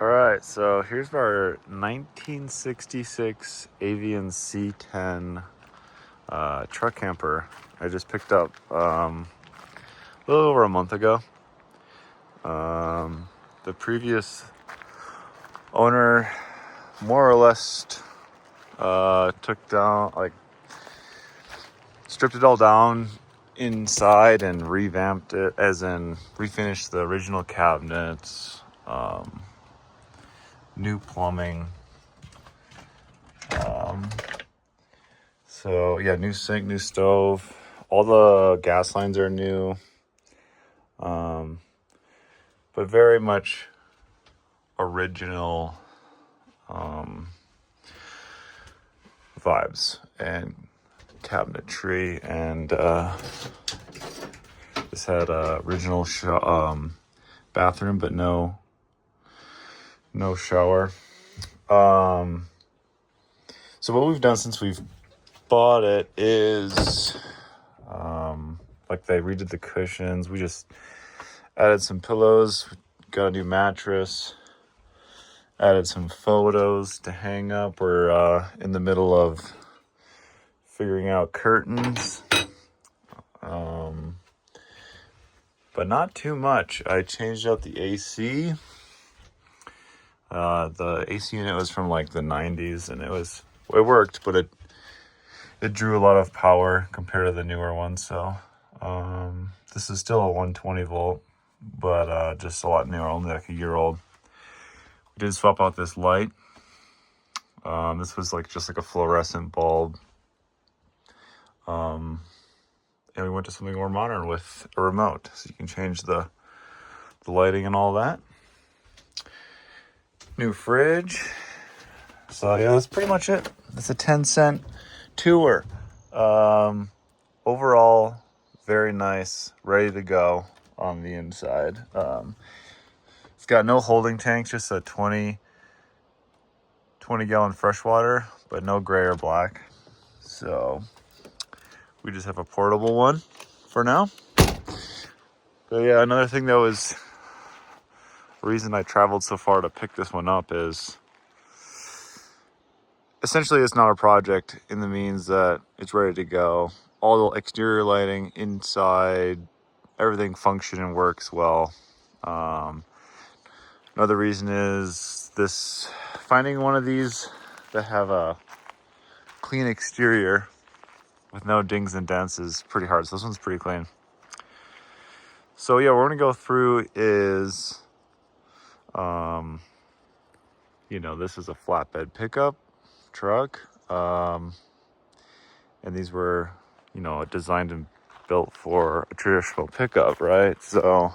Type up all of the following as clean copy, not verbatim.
All right, so here's our 1966 Avion C-10 truck camper I just picked up a little over a month ago. The previous owner more or less took down, stripped it all down inside and revamped it, as in refinished the original cabinets, new plumbing. So yeah, new sink, new stove. All the gas lines are new. But very much original vibes and cabinetry, and this had original bathroom, but no shower. So what we've done since we've bought it is they redid the cushions. We just added some pillows, got a new mattress, added some photos to hang up. We're in the middle of figuring out curtains, but not too much. I changed out the AC. The AC unit was from like the 90s, and it worked, but it drew a lot of power compared to the newer one. So this is still a 120 volt, but just a lot newer, only like a year old. We did swap out this light. This was just like a fluorescent bulb. And we went to something more modern with a remote, so you can change the lighting and all that. New fridge. So yeah, that's pretty much it. It's a 10-cent tour. Overall, very nice, ready to go on the inside. It's got no holding tanks, just a 20 gallon freshwater, but no gray or black. So we just have a portable one for now. But yeah, another thing that was the reason I traveled so far to pick this one up is essentially it's not a project in the means that it's ready to go. All the exterior lighting, inside, everything functions and works well. Another reason is finding one of these that have a clean exterior with no dings and dents is pretty hard. So this one's pretty clean. So yeah, what we're gonna go through is, this is a flatbed pickup truck. And these were, designed and built for a traditional pickup, right? So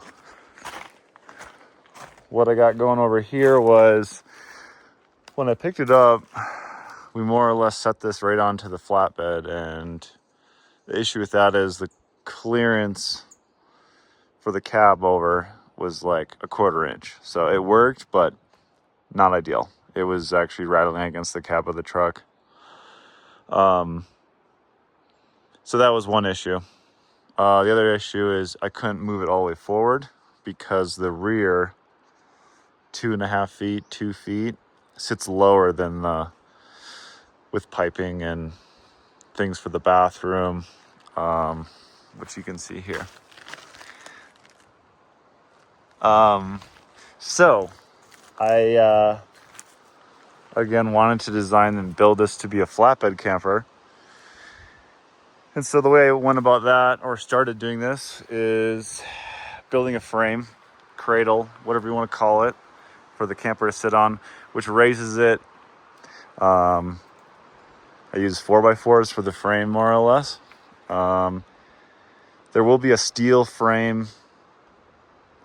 what I got going over here was, when I picked it up, we more or less set this right onto the flatbed, and the issue with that is the clearance for the cab over was like a 1/4 inch. So it worked, but not ideal. It was actually rattling against the cab of the truck. So that was one issue. The other issue is I couldn't move it all the way forward because the rear 2.5 feet, 2 feet sits lower than with piping and things for the bathroom, which you can see here. So I again wanted to design and build this to be a flatbed camper. And so the way I went about that, or started doing this, is building a frame, cradle, whatever you want to call it, for the camper to sit on, which raises it. I use 4x4s for the frame, more or less. There will be a steel frame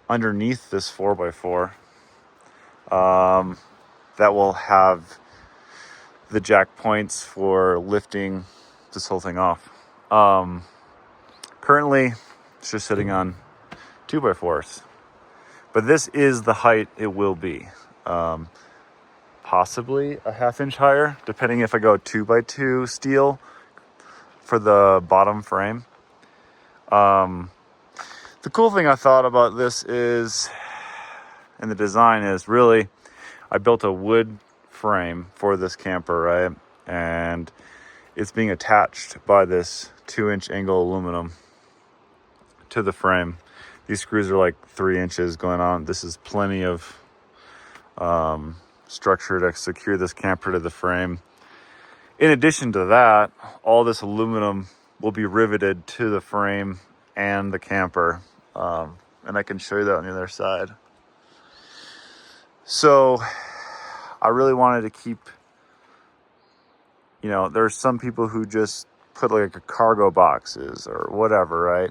underneath this 4x4 that will have the jack points for lifting this whole thing off. Currently, it's just sitting on 2x4s, but this is the height it will be. Possibly a 1/2 inch higher, depending if I go 2x2 steel for the bottom frame. The cool thing I thought about this is, and the design is really, I built a wood frame for this camper, right? And it's being attached by this 2-inch angle aluminum to the frame. These screws are like 3 inches going on. This is plenty of structure to secure this camper to the frame. In addition to that, all this aluminum will be riveted to the frame and the camper. And I can show you that on the other side. So I really wanted to keep, you know, there's some people who just put like a cargo boxes or whatever, right?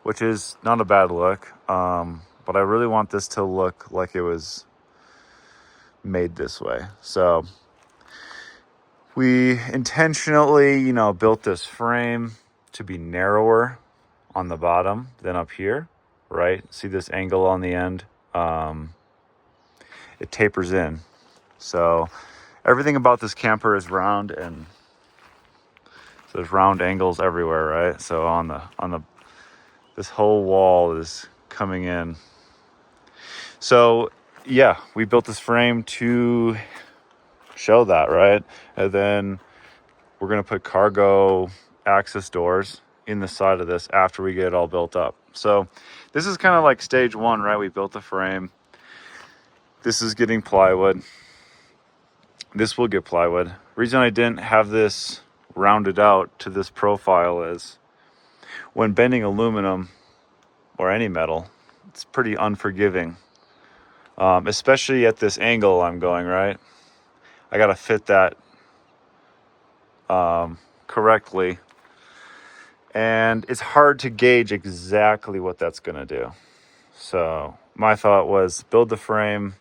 Which is not a bad look. But I really want this to look like it was made this way. So we intentionally, you know, built this frame to be narrower on the bottom than up here, right? See this angle on the end? It tapers in. So everything about this camper is round, and so there's round angles everywhere, right? So on the this whole wall is coming in. So yeah, we built this frame to show that, right? And then we're gonna put cargo access doors in the side of this after we get it all built up. So this is kind of like stage one, right? We built the frame. This is getting plywood. This will get plywood. Reason I didn't have this rounded out to this profile is when bending aluminum or any metal, it's pretty unforgiving. Especially at this angle I'm going, right? I gotta fit that correctly. And it's hard to gauge exactly what that's gonna do. So my thought was build the frame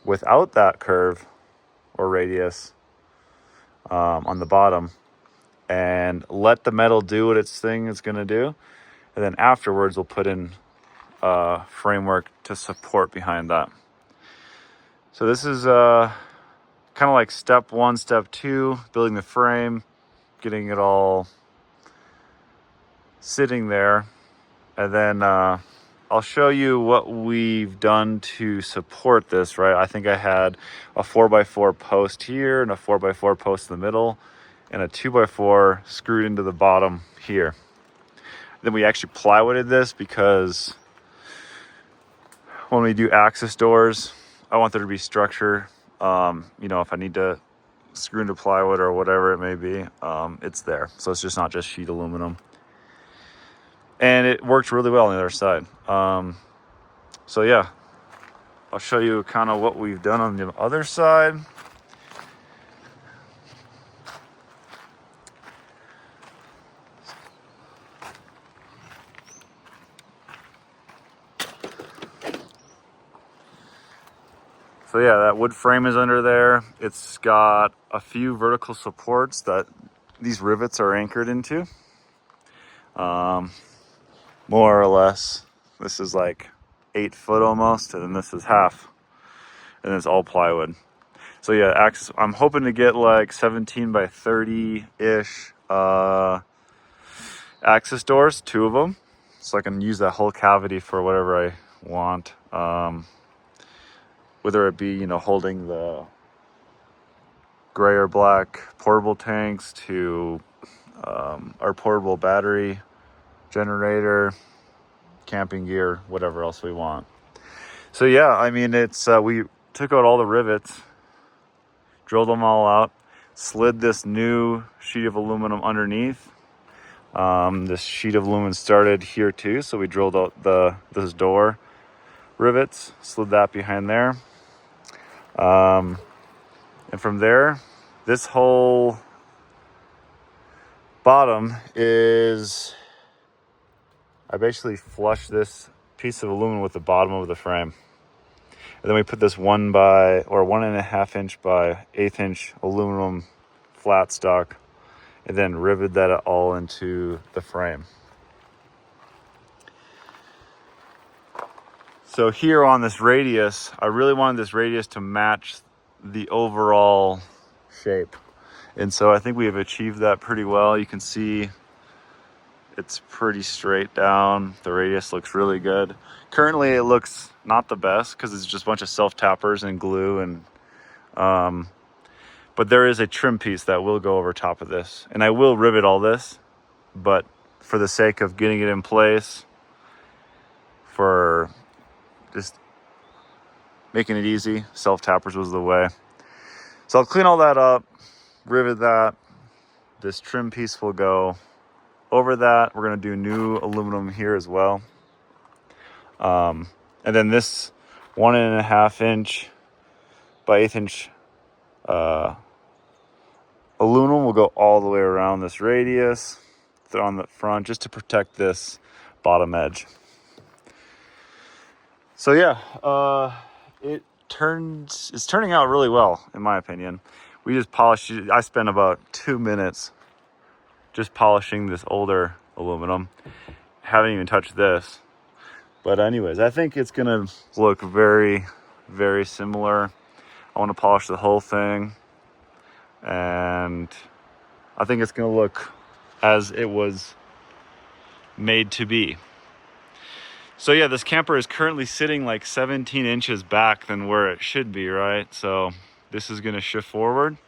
without that curve or radius on the bottom, and let the metal do what its thing is going to do, and then afterwards we'll put in a framework to support behind that. So this is kind of like step one, step two, building the frame, getting it all sitting there, and then I'll show you what we've done to support this, right? I think I had a 4x4 post here and a 4x4 post in the middle and a 2x4 screwed into the bottom here. Then we actually plywooded this because when we do access doors, I want there to be structure. You know, if I need to screw into plywood or whatever it may be, it's there. So it's just not just sheet aluminum. And it worked really well on the other side. So yeah, I'll show you kind of what we've done on the other side. So yeah, that wood frame is under there. It's got a few vertical supports that these rivets are anchored into. More or less, this is like 8 foot almost, and then this is half, and it's all plywood. So yeah, access, I'm hoping to get like 17 by 30-ish access doors, 2 of them, so I can use that whole cavity for whatever I want. Whether it be, you know, holding the gray or black portable tanks to our portable battery generator, camping gear, whatever else we want. So yeah, I mean, it's we took out all the rivets, drilled them all out, slid this new sheet of aluminum underneath. This sheet of aluminum started here too, so we drilled out this door rivets, slid that behind there. And from there, this whole bottom is, I basically flushed this piece of aluminum with the bottom of the frame. And then we put this 1.5 inch by 1/8 inch aluminum flat stock, and then riveted that all into the frame. So here on this radius, I really wanted this radius to match the overall shape. And so I think we have achieved that pretty well. You can see It's pretty straight down. The radius looks really good. Currently it looks not the best because it's just a bunch of self-tappers and glue, and but there is a trim piece that will go over top of this, and I will rivet all this, but for the sake of getting it in place, for just making it easy, self-tappers was the way. So I'll clean all that up, rivet that. This trim piece will go over that. We're gonna do new aluminum here as well. And then this 1.5 inch by 1/8 inch aluminum will go all the way around this radius on the front, just to protect this bottom edge. So yeah, it's turning out really well, in my opinion. We just polished it. I spent about 2 minutes just polishing this older aluminum. Haven't even touched this. But anyways, I think it's gonna look very, very similar. I want to polish the whole thing, and I think it's gonna look as it was made to be. So yeah, this camper is currently sitting like 17 inches back than where it should be, right? So this is gonna shift forward,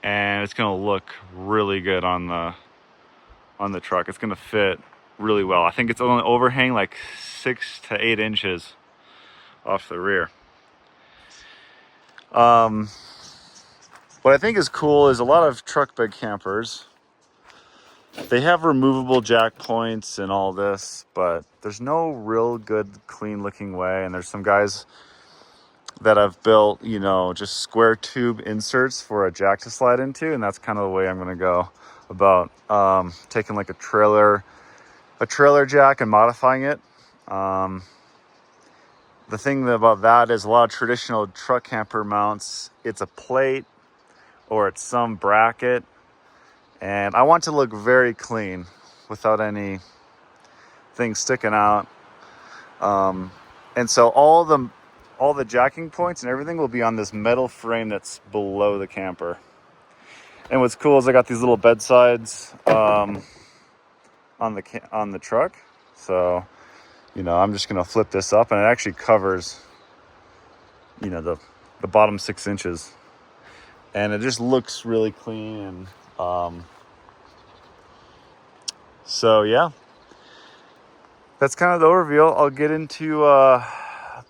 and it's gonna look really good on the truck. It's gonna fit really well. I think it's only overhang like 6 to 8 inches off the rear. What I think is cool is a lot of truck bed campers, they have removable jack points and all this, but there's no real good, clean looking way. And there's some guys that have built, you know, just square tube inserts for a jack to slide into. And that's kind of the way I'm going to go about taking like a trailer jack and modifying it. The thing about that is a lot of traditional truck camper mounts, it's a plate or it's some bracket. And I want to look very clean without any things sticking out. And so all the jacking points and everything will be on this metal frame that's below the camper. And what's cool is I got these little bedsides on the truck. So, you know, I'm just gonna flip this up, and it actually covers, you know, the bottom 6 inches, and it just looks really clean. And so yeah, that's kind of the overview. I'll get into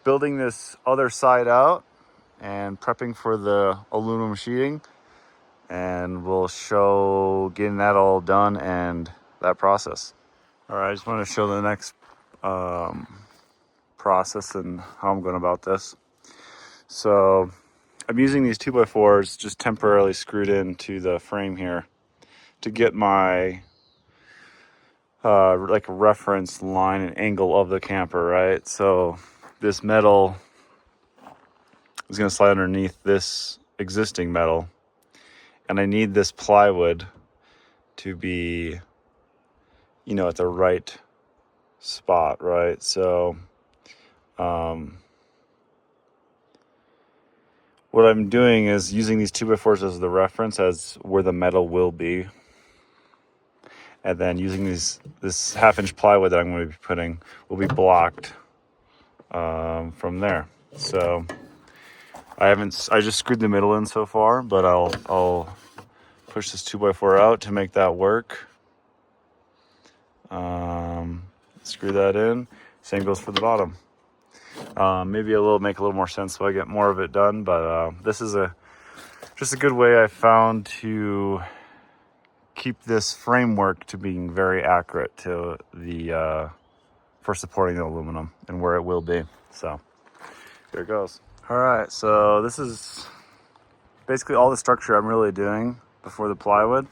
building this other side out and prepping for the aluminum sheeting, and we'll show getting that all done and that process. All right, I just want to show the next process and how I'm going about this. So I'm using these 2x4s just temporarily screwed into the frame here to get my like reference line and angle of the camper, right? So this metal is going to slide underneath this existing metal, and I need this plywood to be, you know, at the right spot, right? So what I'm doing is using these 2x4s as the reference as where the metal will be, and then using this 1/2 inch plywood that I'm going to be putting will be blocked from there. So I just screwed the middle in so far, but I'll push this 2x4 out to make that work. Screw that in. Same goes for the bottom. Maybe make a little more sense so I get more of it done, but this is just a good way I found to keep this framework to being very accurate to the for supporting the aluminum and where it will be. So here it goes. All right, so this is basically all the structure I'm really doing before the plywood.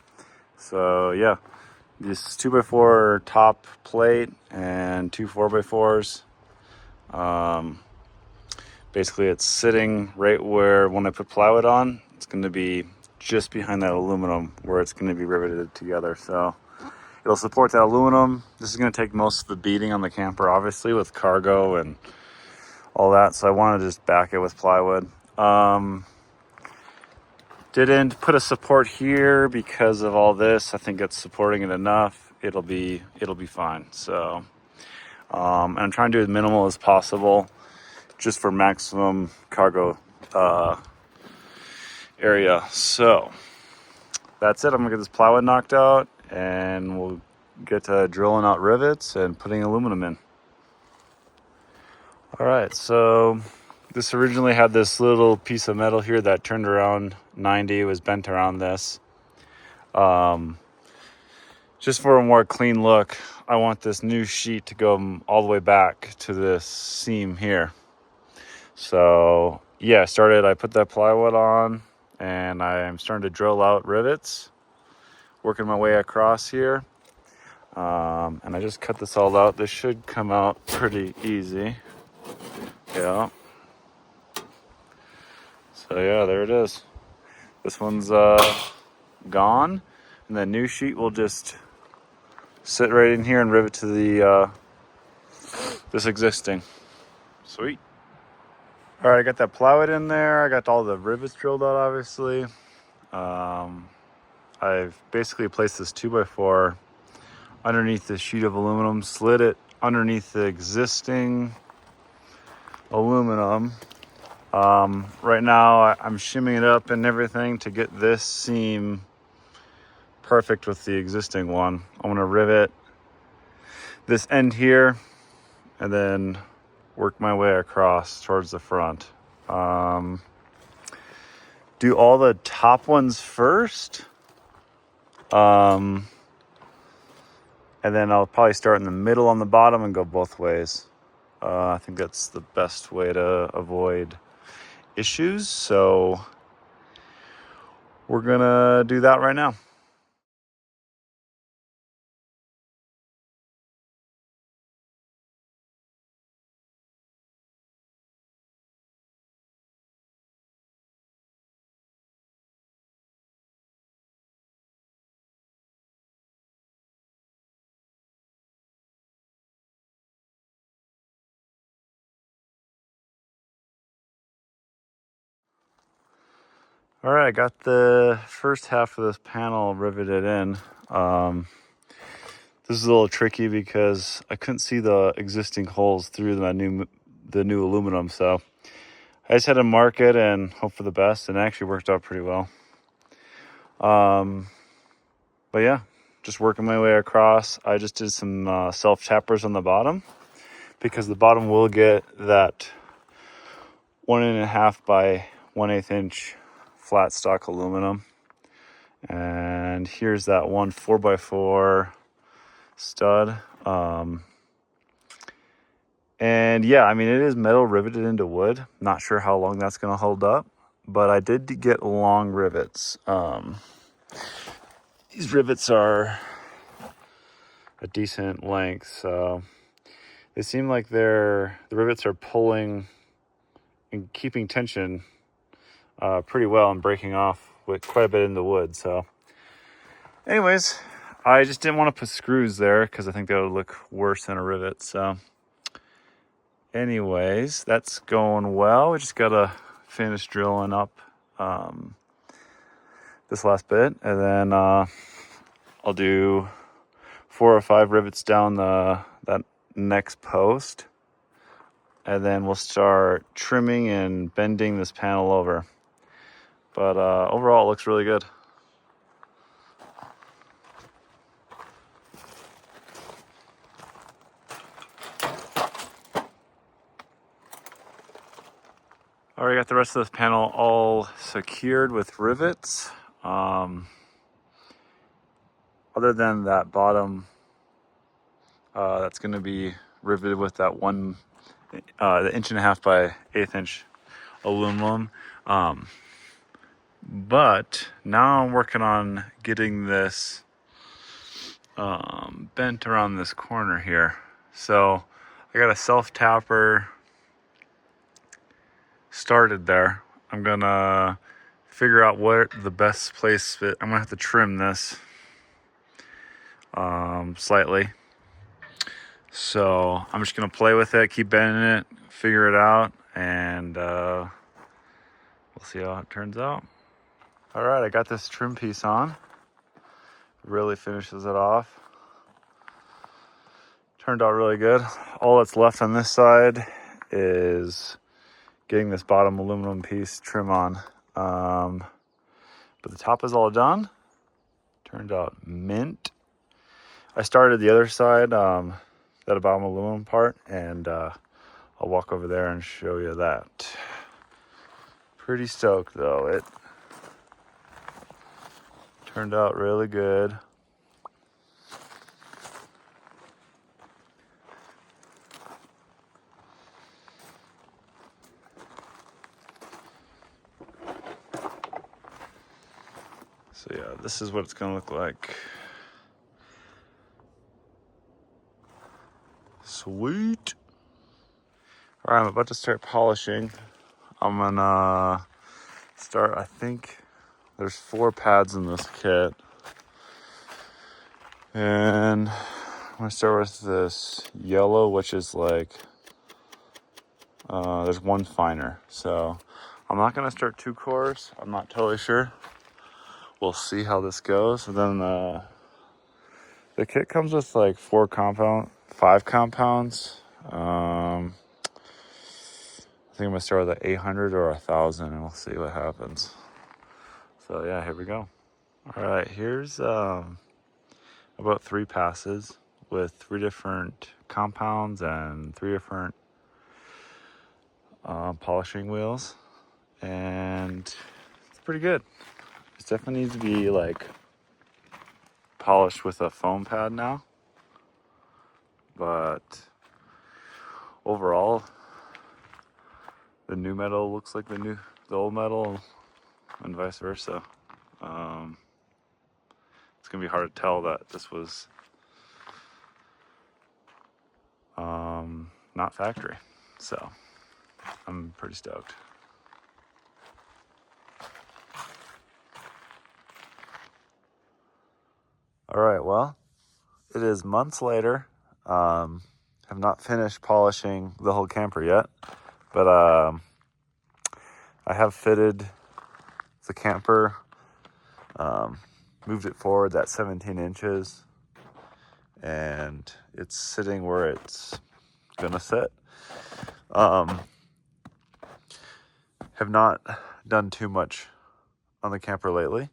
So yeah, this 2x4 top plate and 2 4x4s. Basically it's sitting right where, when I put plywood on, it's going to be just behind that aluminum where it's going to be riveted together. So it'll support that aluminum. This is going to take most of the beating on the camper, obviously, with cargo and all that. So I want to just back it with plywood. Didn't put a support here because of all this. I think it's supporting it enough. It'll be fine. So, and I'm trying to do as minimal as possible, just for maximum cargo area. So that's it. I'm gonna get this plywood knocked out, and we'll get to drilling out rivets and putting aluminum in. All right, so this originally had this little piece of metal here that turned around 90. It was bent around this. Just for a more clean look, I want this new sheet to go all the way back to this seam here. So yeah, I put that plywood on, and I'm starting to drill out rivets, working my way across here. And I just cut this all out. This should come out pretty easy. Yeah. So yeah, there it is. This one's gone, and the new sheet will just sit right in here and rivet to the this existing. Sweet. All right, I got that plywood in there. I got all the rivets drilled out, obviously. I've basically placed this 2x4 underneath this sheet of aluminum, slid it underneath the existing aluminum. Right now I'm shimming it up and everything to get this seam perfect with the existing one. I'm gonna rivet this end here and then work my way across towards the front. Do all the top ones first. And then I'll probably start in the middle on the bottom and go both ways. I think that's the best way to avoid issues. So we're gonna do that right now. All right, I got the first half of this panel riveted in. This is a little tricky because I couldn't see the existing holes through the new aluminum, so I just had to mark it and hope for the best, and it actually worked out pretty well. But yeah, just working my way across. I just did some self tappers on the bottom because the bottom will get that 1.5 by 1/8 inch flat stock aluminum. And here's that one 4x4 stud. And yeah, I mean, it is metal riveted into wood. Not sure how long that's going to hold up, but I did get long rivets. These rivets are a decent length, so they seem like the rivets are pulling and keeping tension pretty well and breaking off with quite a bit in the wood. So anyways, I just didn't want to put screws there because I think that would look worse than a rivet. So anyways, that's going well. We just gotta finish drilling up this last bit, and then I'll do 4 or 5 rivets down that next post, and then we'll start trimming and bending this panel over. But overall, it looks really good. All right, got the rest of this panel all secured with rivets. Other than that bottom, that's going to be riveted with that the 1.5 by 1/8 inch aluminum. But now I'm working on getting this bent around this corner here. So I got a self tapper started there. I'm gonna figure out what the best place fit. I'm gonna have to trim this slightly. So I'm just gonna play with it, keep bending it, figure it out, and we'll see how it turns out. All right, I got this trim piece on. Really finishes it off. Turned out really good. All that's left on this side is getting this bottom aluminum piece trim on. But the top is all done. Turned out mint. I started the other side, that bottom aluminum part, and I'll walk over there and show you that. Pretty stoked though. It turned out really good. So yeah, this is what it's gonna look like. Sweet. All right, I'm about to start polishing. I'm gonna start, I think there's 4 pads in this kit. And I'm gonna start with this yellow, which is like, there's one finer. So I'm not gonna start 2 coarse. I'm not totally sure. We'll see how this goes. And then the kit comes with like 5 compounds. I think I'm gonna start with an 800 or 1,000, and we'll see what happens. So yeah, here we go. All right, here's about 3 passes with 3 different compounds and 3 different polishing wheels, and it's pretty good. It definitely needs to be like polished with a foam pad now, but overall the new metal looks like the old metal, and vice versa. It's gonna be hard to tell that this was not factory, so I'm pretty stoked. All right, well, it is months later. Have not finished polishing the whole camper yet, but I have fitted the camper, moved it forward that 17 inches, and it's sitting where it's gonna sit. Have not done too much on the camper lately,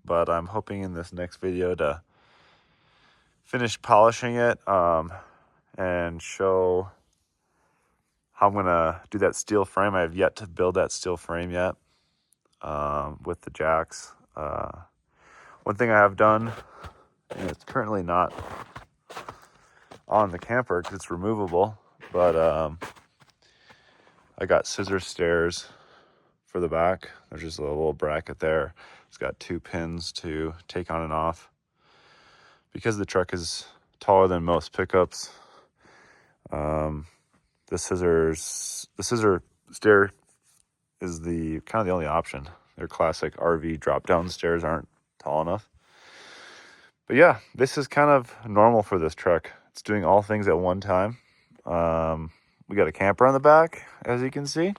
but I'm hoping in this next video to finish polishing it, and show how I'm gonna do that steel frame. I have yet to build that steel frame yet, with the jacks. One thing I have done, and it's currently not on the camper because it's removable, but I got scissor stairs for the back. There's just a little bracket there. It's got 2 pins to take on and off. Because the truck is taller than most pickups, the scissor stair is the kind of the only option. Their classic RV drop-down stairs aren't tall enough. But yeah, this is kind of normal for this truck. It's doing all things at one time. We got a camper on the back, as you can see.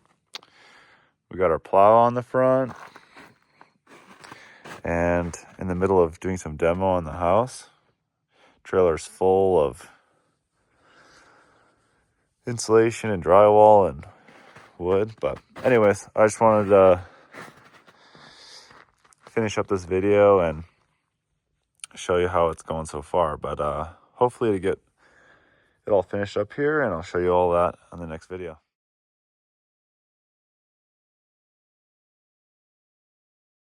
We got our plow on the front. And in the middle of doing some demo on the house. Trailer's full of insulation and drywall and wood. But anyways, I just wanted to finish up this video and show you how it's going so far. But hopefully to get it all finished up here, and I'll show you all that on the next video.